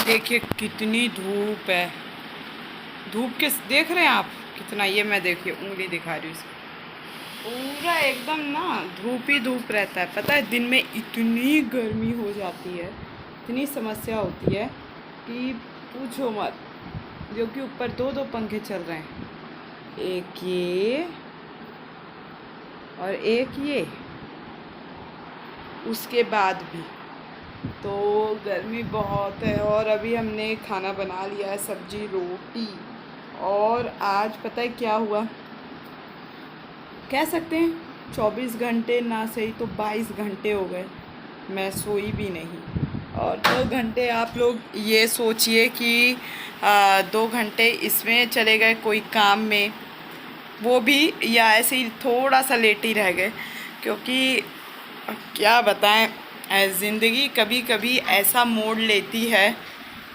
देखिए कितनी धूप है। धूप के देख रहे हैं आप कितना, ये मैं देखिए उंगली दिखा रही हूँ इसको। पूरा एकदम ना धूप ही धूप रहता है। पता है दिन में इतनी गर्मी हो जाती है, इतनी समस्या होती है कि पूछो मत। जो कि ऊपर दो दो पंखे चल रहे हैं, एक ये और एक ये, उसके बाद भी तो गर्मी बहुत है। और अभी हमने खाना बना लिया है, सब्जी रोटी। और आज पता है क्या हुआ, कह सकते हैं 24 घंटे ना सही तो 22 घंटे हो गए मैं सोई भी नहीं। और 2 घंटे आप लोग ये सोचिए कि 2 घंटे इसमें चले गए कोई काम में, वो भी या ऐसे ही थोड़ा सा लेट ही रह गए। क्योंकि क्या बताएं, ज़िंदगी कभी कभी ऐसा मोड़ लेती है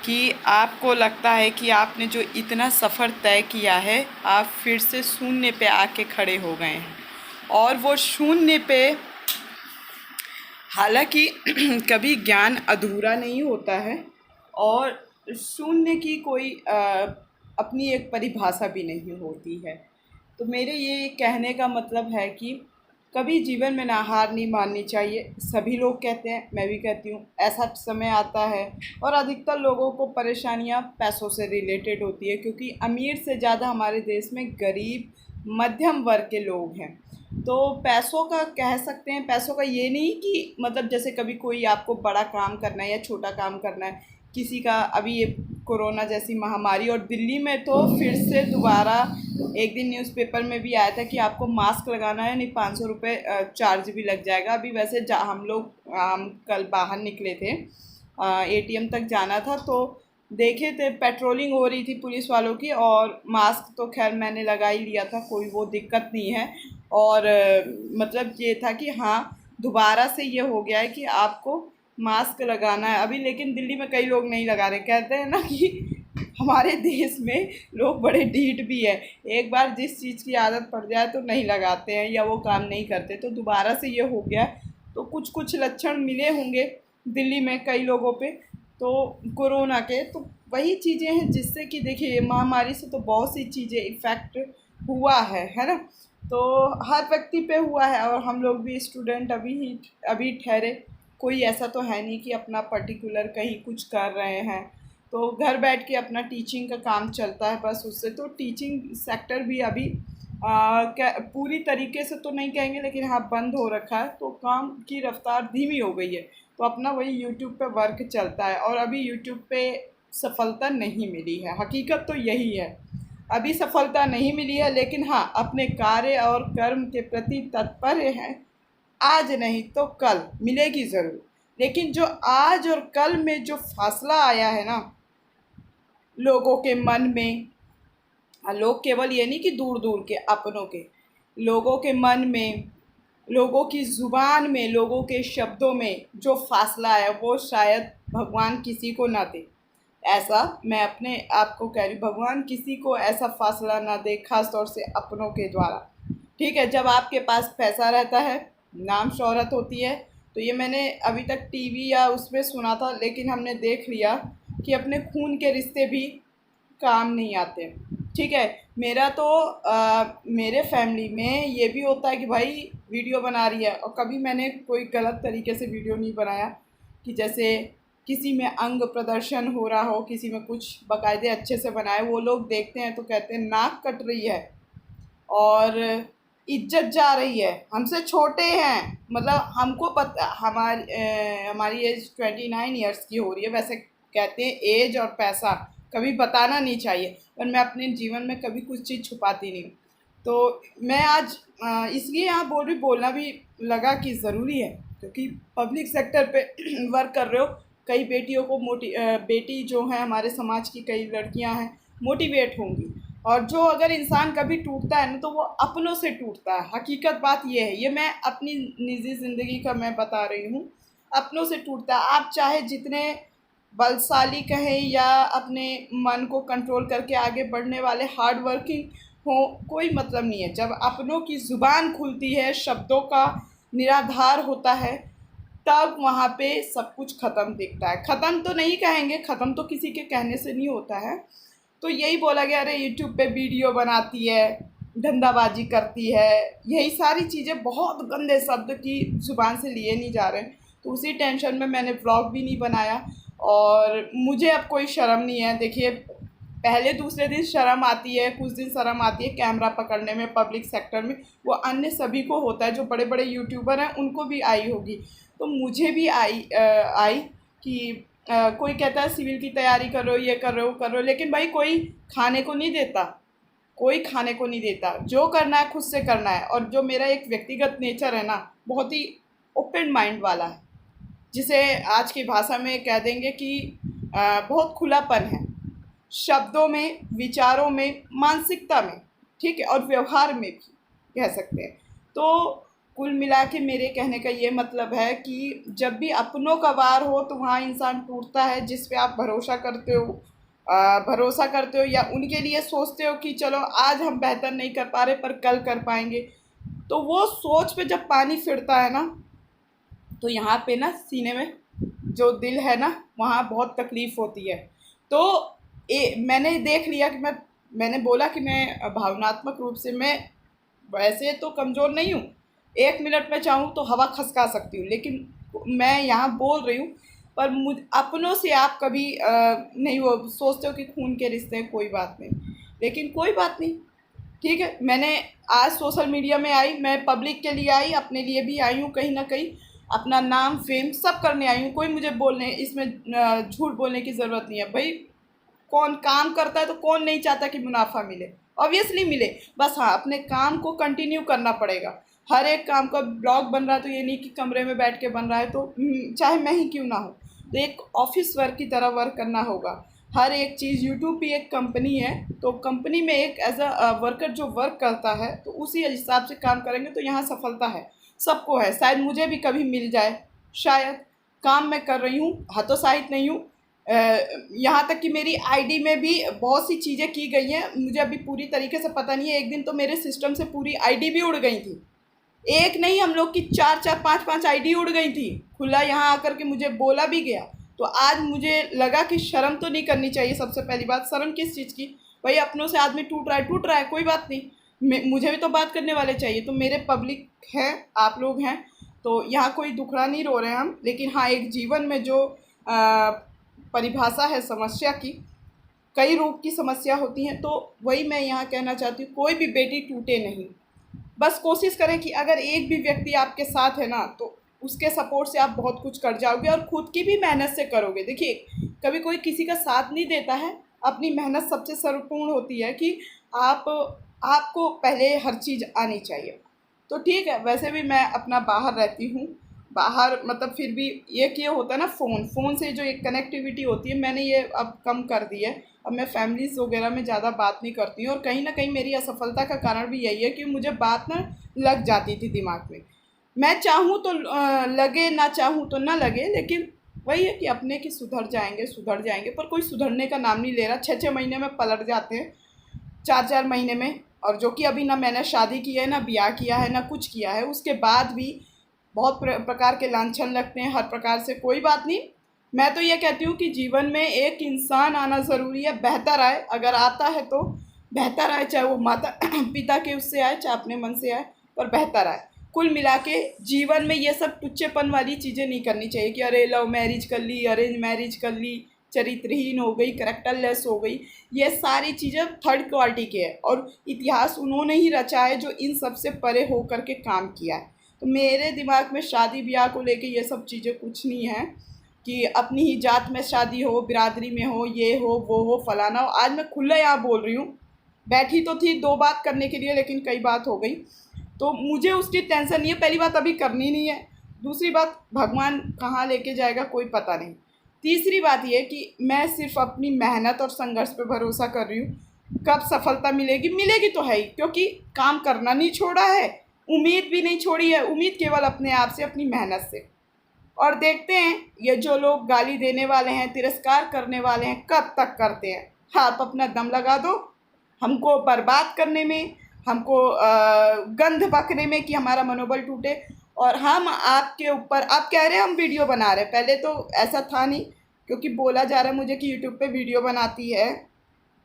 कि आपको लगता है कि आपने जो इतना सफ़र तय किया है, आप फिर से शून्य पे आके खड़े हो गए हैं। और वो शून्य पे, हालांकि कभी ज्ञान अधूरा नहीं होता है, और शून्य की कोई अपनी एक परिभाषा भी नहीं होती है। तो मेरे ये कहने का मतलब है कि कभी जीवन में ना हार नहीं माननी चाहिए। सभी लोग कहते हैं, मैं भी कहती हूँ, ऐसा समय आता है। और अधिकतर लोगों को परेशानियाँ पैसों से रिलेटेड होती है, क्योंकि अमीर से ज़्यादा हमारे देश में गरीब मध्यम वर्ग के लोग हैं। तो पैसों का कह सकते हैं, पैसों का ये नहीं कि मतलब जैसे कभी कोई आपको बड़ा काम करना है या छोटा काम करना है, किसी का अभी ये कोरोना जैसी महामारी, और दिल्ली में तो फिर से दोबारा एक दिन न्यूज़पेपर में भी आया था कि आपको मास्क लगाना है, नहीं 500 रुपये चार्ज भी लग जाएगा। अभी वैसे हम कल बाहर निकले थे, एटीएम तक जाना था, तो देखे थे पेट्रोलिंग हो रही थी पुलिस वालों की, और मास्क तो खैर मैंने लगा ही लिया था, कोई वो दिक्कत नहीं है। और मतलब ये था कि हाँ, दोबारा से ये हो गया है कि आपको मास्क लगाना है अभी। लेकिन दिल्ली में कई लोग नहीं लगा रहे, कहते हैं ना कि हमारे देश में लोग बड़े ढीठ भी है, एक बार जिस चीज़ की आदत पड़ जाए तो नहीं लगाते हैं या वो काम नहीं करते। तो दोबारा से ये हो गया, तो कुछ कुछ लक्षण मिले होंगे दिल्ली में कई लोगों पे तो कोरोना के। तो वही चीज़ें हैं जिससे कि देखिए, ये महामारी से तो बहुत सी चीज़ें इफ़ेक्ट हुआ है ना। तो हर व्यक्ति पे हुआ है, और हम लोग भी स्टूडेंट अभी ठहरे, कोई ऐसा तो है नहीं कि अपना पर्टिकुलर कहीं कुछ कर रहे हैं। तो घर बैठ के अपना टीचिंग का काम चलता है बस उससे। तो टीचिंग सेक्टर भी अभी पूरी तरीके से तो नहीं कहेंगे, लेकिन हाँ बंद हो रखा है, तो काम की रफ्तार धीमी हो गई है। तो अपना वही यूट्यूब पे वर्क चलता है, और अभी यूट्यूब पे सफलता नहीं मिली है, हकीकत तो यही है, अभी सफलता नहीं मिली है। लेकिन हाँ, अपने कार्य और कर्म के प्रति तत्पर हैं, आज नहीं तो कल मिलेगी ज़रूर। लेकिन जो आज और कल में जो फासला आया है ना लोगों के मन में, लोग केवल ये नहीं कि दूर दूर के अपनों के, लोगों के मन में, लोगों की ज़ुबान में, लोगों के शब्दों में जो फासला है, वो शायद भगवान किसी को ना दे। ऐसा मैं अपने आप को कह रही हूँ, भगवान किसी को ऐसा फासला ना दे, खास तौर से अपनों के द्वारा। ठीक है, जब आपके पास पैसा रहता है, नाम शोहरत होती है, तो ये मैंने अभी तक टीवी या उसमें सुना था, लेकिन हमने देख लिया कि अपने खून के रिश्ते भी काम नहीं आते। ठीक है, मेरा तो मेरे फैमिली में ये भी होता है कि भाई वीडियो बना रही है, और कभी मैंने कोई गलत तरीके से वीडियो नहीं बनाया कि जैसे किसी में अंग प्रदर्शन हो रहा हो, किसी में कुछ बाकायदे अच्छे से बनाए। वो लोग देखते हैं तो कहते हैं नाक कट रही है और इज्जत जा रही है, हमसे छोटे हैं, मतलब हमको पता, हमारी एज 29 ईयर्स की हो रही है। वैसे कहते हैं एज और पैसा कभी बताना नहीं चाहिए, पर मैं अपने जीवन में कभी कुछ चीज़ छुपाती नहीं हूँ। तो मैं आज इसलिए यहाँ बोलना भी लगा कि ज़रूरी है, क्योंकि पब्लिक सेक्टर पे वर्क कर रहे हो, कई बेटियों को बेटी जो है हमारे समाज की कई लड़कियां हैं मोटिवेट होंगी। और जो अगर इंसान कभी टूटता है ना, तो वो अपनों से टूटता है, हकीकत बात ये है। ये मैं अपनी निजी ज़िंदगी का मैं बता रही हूँ, अपनों से टूटता है। आप चाहे जितने बलशाली कहें या अपने मन को कंट्रोल करके आगे बढ़ने वाले हार्ड वर्किंग हो, कोई मतलब नहीं है। जब अपनों की ज़ुबान खुलती है, शब्दों का निराधार होता है, तब वहाँ पे सब कुछ ख़त्म दिखता है। ख़त्म तो नहीं कहेंगे, ख़त्म तो किसी के कहने से नहीं होता है। तो यही बोला गया, अरे यूट्यूब पे वीडियो बनाती है, धंधाबाजी करती है, यही सारी चीज़ें बहुत गंदे शब्द की ज़ुबान से लिए नहीं जा रहे हैं। तो उसी टेंशन में मैंने व्लॉग भी नहीं बनाया और मुझे अब कोई शर्म नहीं है। देखिए, पहले दूसरे दिन शर्म आती है, कुछ दिन शर्म आती है कैमरा पकड़ने में, पब्लिक सेक्टर में, वो अन्य सभी को होता है, जो बड़े बड़े यूट्यूबर हैं उनको भी आई होगी। तो मुझे भी आई कि कोई कहता है सिविल की तैयारी कर रहे हो, ये कर रहे हो, कर रहे हो, लेकिन भाई कोई खाने को नहीं देता, कोई खाने को नहीं देता। जो करना है खुद से करना है। और जो मेरा एक व्यक्तिगत नेचर है ना, बहुत ही ओपन माइंड वाला है, जिसे आज की भाषा में कह देंगे कि बहुत खुलापन है, शब्दों में, विचारों में, मानसिकता में, ठीक है, और व्यवहार में भी कह सकते हैं। तो कुल मिला के मेरे कहने का ये मतलब है कि जब भी अपनों का वार हो तो वहाँ इंसान टूटता है, जिस पे आप भरोसा करते हो या उनके लिए सोचते हो कि चलो आज हम बेहतर नहीं कर पा रहे पर कल कर पाएंगे। तो वो सोच पे जब पानी फिरता है ना, तो यहाँ पे ना सीने में जो दिल है ना, वहाँ बहुत तकलीफ़ होती है। तो मैंने देख लिया कि मैंने बोला कि मैं भावनात्मक रूप से मैं वैसे तो कमज़ोर नहीं हूँ, 1 मिनट में चाहूँ तो हवा खसका सकती हूँ, लेकिन मैं यहाँ बोल रही हूँ। पर अपनों से आप कभी नहीं वो सोचते हो कि खून के रिश्ते हैं, कोई बात नहीं, लेकिन कोई बात नहीं, ठीक है। मैंने आज सोशल मीडिया में आई, मैं पब्लिक के लिए आई, अपने लिए भी आई हूँ, कहीं ना कहीं अपना नाम फेम सब करने आई हूँ। कोई मुझे बोलने इसमें झूठ बोलने की ज़रूरत नहीं है भाई। कौन काम करता है तो कौन नहीं चाहता कि मुनाफा मिले, ऑब्वियसली मिले। बस हाँ, अपने काम को कंटिन्यू करना पड़ेगा। हर एक काम का ब्लॉग बन रहा है तो ये नहीं कि कमरे में बैठ के बन रहा है, तो चाहे मैं ही क्यों ना हो, तो एक ऑफिस वर्क की तरह वर्क करना होगा। हर एक चीज़, यूट्यूब भी एक कंपनी है, तो कंपनी में एक एज अ वर्कर जो वर्क करता है तो उसी हिसाब से काम करेंगे तो यहाँ सफलता है, सबको है। शायद मुझे भी कभी मिल जाए, शायद। काम मैं कर रही हूँ, हतोत्साहित नहीं हूँ। यहाँ तक कि मेरी आईडी में भी बहुत सी चीज़ें की गई हैं, मुझे अभी पूरी तरीके से पता नहीं है। एक दिन तो मेरे सिस्टम से पूरी आईडी भी उड़ गई थी, एक नहीं हम लोग की 4-4 5-5 आईडी उड़ गई थी। खुला यहाँ आकर के मुझे बोला भी गया। तो आज मुझे लगा कि शर्म तो नहीं करनी चाहिए। सबसे पहली बात, शर्म किस चीज़ की भाई? अपनों से आदमी टूट रहा है, कोई बात नहीं, मुझे भी तो बात करने वाले चाहिए। तो मेरे पब्लिक हैं, आप लोग हैं, तो यहाँ कोई दुखड़ा नहीं रो रहे हैं हम। लेकिन हाँ, एक जीवन में जो परिभाषा है समस्या की, कई रूप की समस्या होती हैं, तो वही मैं यहाँ कहना चाहती हूँ, कोई भी बेटी टूटे नहीं। बस कोशिश करें कि अगर एक भी व्यक्ति आपके साथ है ना, तो उसके सपोर्ट से आप बहुत कुछ कर जाओगे और खुद की भी मेहनत से करोगे। देखिए, कभी कोई किसी का साथ नहीं देता है, अपनी मेहनत सबसे सर्वपूर्ण होती है कि आपको पहले हर चीज़ आनी चाहिए। तो ठीक है, वैसे भी मैं अपना बाहर रहती हूँ, बाहर मतलब फिर भी ये होता है ना, फ़ोन से जो एक कनेक्टिविटी होती है, मैंने ये अब कम कर दी है। अब मैं फैमिलीज़ वगैरह में ज़्यादा बात नहीं करती हूँ, और कहीं ना कहीं मेरी असफलता का कारण भी यही है कि मुझे बात ना लग जाती थी दिमाग में। मैं चाहूँ तो लगे, ना चाहूँ तो ना लगे, लेकिन वही है कि अपने कि सुधर जाएंगे, पर कोई सुधरने का नाम नहीं ले रहा। 6-6 महीने में पलट जाते हैं, 4-4 महीने में। और जो कि अभी ना मैंने शादी की है, ना ब्याह किया है, ना कुछ किया है, उसके बाद भी बहुत प्रकार के लांछन लगते हैं हर प्रकार से। कोई बात नहीं, मैं तो ये कहती हूँ कि जीवन में एक इंसान आना ज़रूरी है, बेहतर आए, अगर आता है तो बेहतर आए, चाहे वो माता पिता के उससे आए, चाहे अपने मन से आए, पर बेहतर आए। कुल मिला के जीवन में ये सब टुच्चेपन वाली चीज़ें नहीं करनी चाहिए कि अरे लव मैरिज कर ली, अरेंज मैरिज कर ली, चरित्रहीन हो गई, करैक्टरलेस हो गई। ये सारी चीज़ें थर्ड क्वालिटी के हैं, और इतिहास उन्होंने ही रचा है जो इन सब से परे होकर के काम किया है। तो मेरे दिमाग में शादी ब्याह को लेके ये सब चीज़ें कुछ नहीं है कि अपनी ही जात में शादी हो, बिरादरी में हो, ये हो, वो हो, फलाना हो। आज मैं खुला यहाँ बोल रही हूँ, बैठी तो थी 2 बात करने के लिए, लेकिन कई बात हो गई, तो मुझे उसकी टेंशन नहीं है। पहली बात, अभी करनी नहीं है। दूसरी बात, भगवान कहाँ लेके जाएगा कोई पता नहीं। तीसरी बात ये कि मैं सिर्फ अपनी मेहनत और संघर्ष पे भरोसा कर रही हूँ। कब सफलता मिलेगी, मिलेगी तो है ही, क्योंकि काम करना नहीं छोड़ा है, उम्मीद भी नहीं छोड़ी है। उम्मीद केवल अपने आप से, अपनी मेहनत से। और देखते हैं ये जो लोग गाली देने वाले हैं, तिरस्कार करने वाले हैं, कब तक करते हैं। आप अपना दम लगा दो हमको बर्बाद करने में, हमको गंध बकने में कि हमारा मनोबल टूटे। और हम आपके ऊपर, आप कह रहे हैं हम वीडियो बना रहे हैं, पहले तो ऐसा था नहीं, क्योंकि बोला जा रहा है मुझे कि यूट्यूब पे वीडियो बनाती है,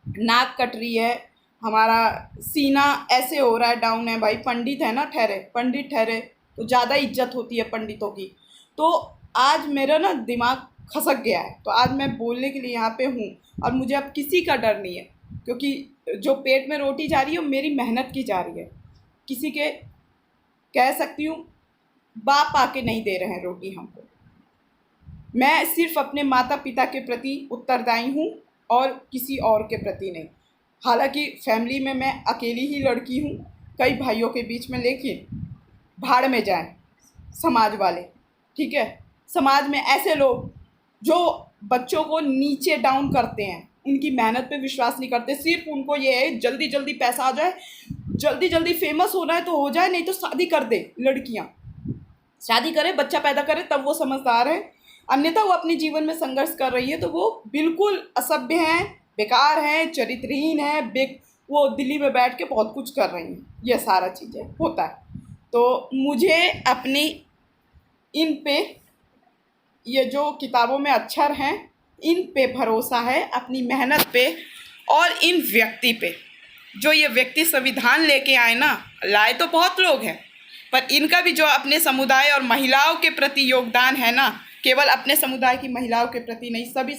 नाक कट रही है, हमारा सीना ऐसे हो रहा है, डाउन है। भाई पंडित है ना, ठहरे पंडित ठहरे तो ज़्यादा इज्जत होती है पंडितों की। तो आज मेरा ना दिमाग खसक गया है, तो आज मैं बोलने के लिए यहाँ पे हूँ, और मुझे अब किसी का डर नहीं है, क्योंकि जो पेट में रोटी जा रही है वो मेरी मेहनत की जा रही है। किसी के, कह सकती हूँ, बाप आके नहीं दे रहे हैं रोटी हमको। मैं सिर्फ अपने माता पिता के प्रति उत्तरदायी हूँ और किसी और के प्रति नहीं। हालांकि फैमिली में मैं अकेली ही लड़की हूँ, कई भाइयों के बीच में, लेकिन भाड़ में जाएं समाज वाले, ठीक है। समाज में ऐसे लोग जो बच्चों को नीचे डाउन करते हैं, उनकी मेहनत पे विश्वास नहीं करते, सिर्फ उनको ये है जल्दी जल्दी पैसा आ जाए, जल्दी जल्दी फेमस होना है तो हो जाए, नहीं तो शादी कर दे। लड़कियां शादी करे, बच्चा पैदा करे, तब वो समझदार है, अन्यथा वो अपने जीवन में संघर्ष कर रही है तो वो बिल्कुल असभ्य हैं, बेकार हैं, चरित्रहीन हैं, वो दिल्ली में बैठ के बहुत कुछ कर रही हैं। ये सारा चीज़ें होता है। तो मुझे अपनी इन पे, ये जो किताबों में अक्षर हैं, इन पे भरोसा है, अपनी मेहनत पे, और इन व्यक्ति पे, जो ये व्यक्ति संविधान लेके आए ना, लाए तो बहुत लोग हैं, पर इनका भी जो अपने समुदाय और महिलाओं के प्रति योगदान है ना, केवल अपने समुदाय की महिलाओं के प्रति नहीं, सभी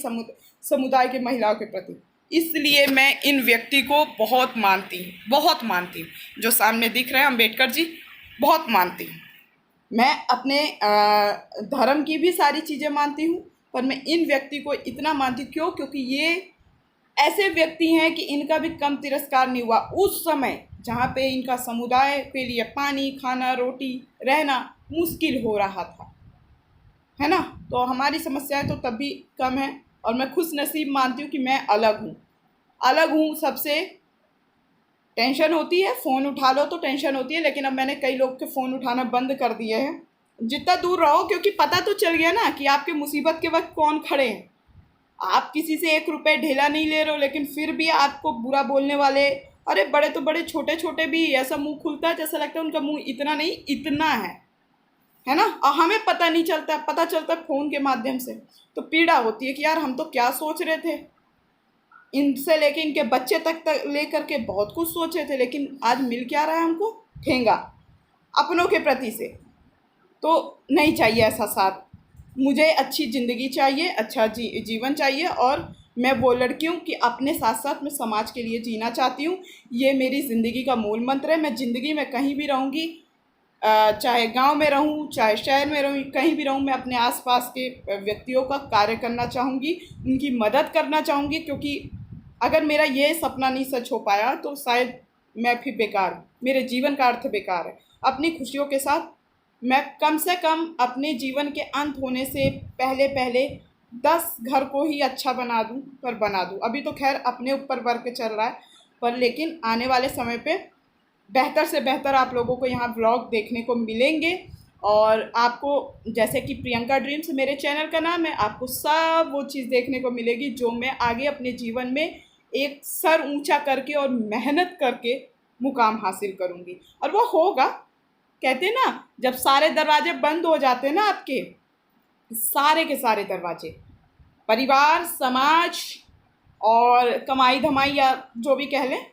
समुदाय के महिलाओं के प्रति, इसलिए मैं इन व्यक्ति को बहुत मानती हूँ। जो सामने दिख रहे हैं अम्बेडकर जी, बहुत मानती हूँ। मैं अपने धर्म की भी सारी चीज़ें मानती हूँ, पर मैं इन व्यक्ति को इतना मानती हूँ। क्यों? क्योंकि ये ऐसे व्यक्ति हैं कि इनका भी कम तिरस्कार नहीं हुआ उस समय जहाँ पे इनका समुदाय के लिए पानी, खाना, रोटी, रहना मुश्किल हो रहा था, है ना। तो हमारी समस्याएं तो तब भी कम है, और मैं खुश नसीब मानती हूँ कि मैं अलग हूँ सबसे। टेंशन होती है, फ़ोन उठा लो तो टेंशन होती है, लेकिन अब मैंने कई लोग के फ़ोन उठाना बंद कर दिए हैं। जितना दूर रहो, क्योंकि पता तो चल गया ना कि आपके मुसीबत के वक्त कौन खड़े हैं। आप किसी से 1 रुपये ढेला नहीं ले रहे हो, लेकिन फिर भी आपको बुरा बोलने वाले, अरे बड़े तो बड़े, छोटे छोटे भी, ऐसा मुंह खुलता है जैसा लगता है उनका मुंह इतना नहीं इतना है ना। और हमें पता नहीं चलता, पता चलता है फ़ोन के माध्यम से। तो पीड़ा होती है कि यार हम तो क्या सोच रहे थे, इनसे लेके इनके बच्चे तक लेकर के बहुत कुछ सोच रहे थे, लेकिन आज मिल क्या रहा है हमको? ठेंगा अपनों के प्रति से। तो नहीं चाहिए ऐसा साथ। मुझे अच्छी ज़िंदगी चाहिए, अच्छा जीवन चाहिए, और मैं वो लड़की हूँ कि अपने साथ साथ मैं समाज के लिए जीना चाहती हूँ। ये मेरी ज़िंदगी का मूल मंत्र है। मैं ज़िंदगी में कहीं भी रहूँगी, चाहे गांव में रहूं, चाहे शहर में रहूं, कहीं भी रहूं, मैं अपने आसपास के व्यक्तियों का कार्य करना चाहूँगी, उनकी मदद करना चाहूँगी। क्योंकि अगर मेरा ये सपना नहीं सच हो पाया तो शायद मैं फिर बेकार हूँ, मेरे जीवन का अर्थ बेकार है। अपनी खुशियों के साथ मैं कम से कम अपने जीवन के अंत होने से पहले 10 घर को ही अच्छा बना दूँ, पर बना दूँ। अभी तो खैर अपने ऊपर वर्क चल रहा है, पर लेकिन आने वाले समय पे बेहतर से बेहतर आप लोगों को यहाँ व्लॉग देखने को मिलेंगे। और आपको, जैसे कि प्रियंका ड्रीम्स मेरे चैनल का नाम है, आपको सब वो चीज़ देखने को मिलेगी जो मैं आगे अपने जीवन में एक सर ऊंचा करके और मेहनत करके मुकाम हासिल करूँगी। और वो होगा। कहते हैं ना, जब सारे दरवाजे बंद हो जाते हैं ना आपके, सारे के सारे दरवाजे, परिवार, समाज और कमाई धमाई या जो भी कह लें,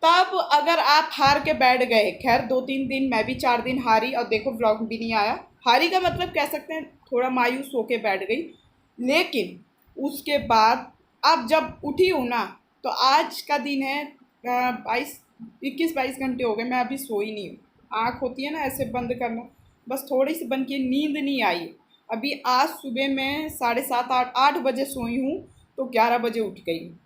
तब अगर आप हार के बैठ गए, खैर 2-3 दिन, मैं भी 4 दिन हारी, और देखो व्लॉग भी नहीं आया। हारी का मतलब कह सकते हैं थोड़ा मायूस होके बैठ गई, लेकिन उसके बाद अब जब उठी हूँ ना, तो आज का दिन है 21-22 घंटे हो गए, मैं अभी सोई नहीं हूँ। आँख होती है ना ऐसे बंद करना, बस थोड़ी सी बंद की, नींद नहीं आई। अभी आज सुबह मैं 7:30-8 बजे सोई हूँ, तो 11 बजे उठ गई हूँ,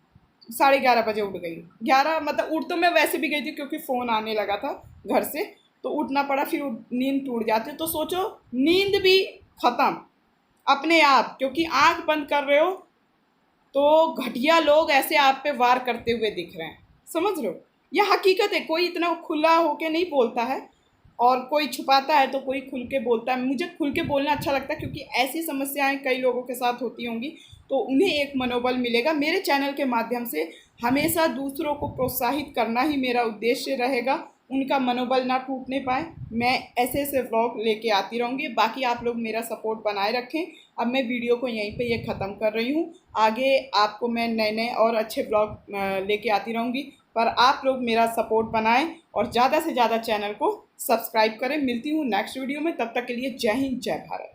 11:30 बजे उठ गई। 11 मतलब उठ तो मैं वैसे भी गई थी, क्योंकि फ़ोन आने लगा था घर से, तो उठना पड़ा, फिर नींद टूट जाती। तो सोचो, नींद भी ख़त्म अपने आप, क्योंकि आंख बंद कर रहे हो तो घटिया लोग ऐसे आप पे वार करते हुए दिख रहे हैं। समझ रहे हो? यह हकीकत है। कोई इतना खुला होके नहीं बोलता है, और कोई छुपाता है तो कोई खुल के बोलता है। मुझे खुल के बोलना अच्छा लगता है, क्योंकि ऐसी समस्याएं कई लोगों के साथ होती होंगी, तो उन्हें एक मनोबल मिलेगा। मेरे चैनल के माध्यम से हमेशा दूसरों को प्रोत्साहित करना ही मेरा उद्देश्य रहेगा, उनका मनोबल ना टूटने पाए, मैं ऐसे ऐसे व्लॉग लेके आती रहूँगी। बाकी आप लोग मेरा सपोर्ट बनाए रखें। अब मैं वीडियो को यहीं पे ये ख़त्म कर रही हूँ। आगे आपको मैं नए नए और अच्छे व्लॉग लेके आती रहूँगी, पर आप लोग मेरा सपोर्ट बनाएं और ज़्यादा से ज़्यादा चैनल को सब्सक्राइब करें। मिलती हूँ नेक्स्ट वीडियो में, तब तक के लिए जय हिंद, जय भारत।